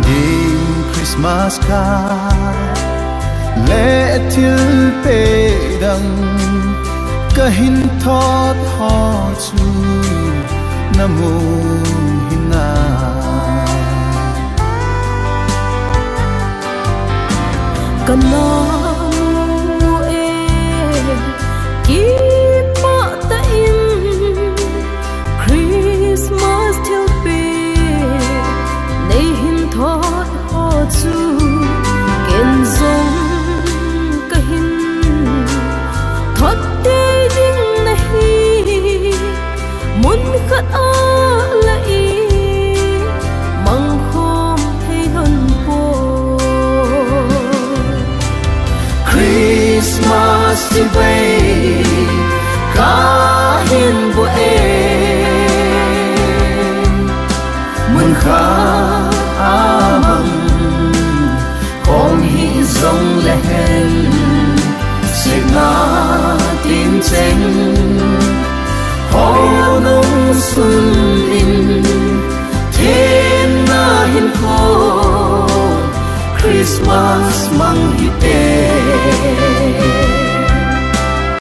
ding Christmas ka le til pe dang kahin thot ho chu namu hina kanamu e ki pa ta in Christmas til pe nei hin thot ho chu ken zong kahin thot te ding nahi mun khat a la i mang khom hay hơn po Christmas til bay ka hin bo em mun kha amang hong hi zong le hen signa tin cheng ho nong sun in thiên na hin ko Christmas mang hi te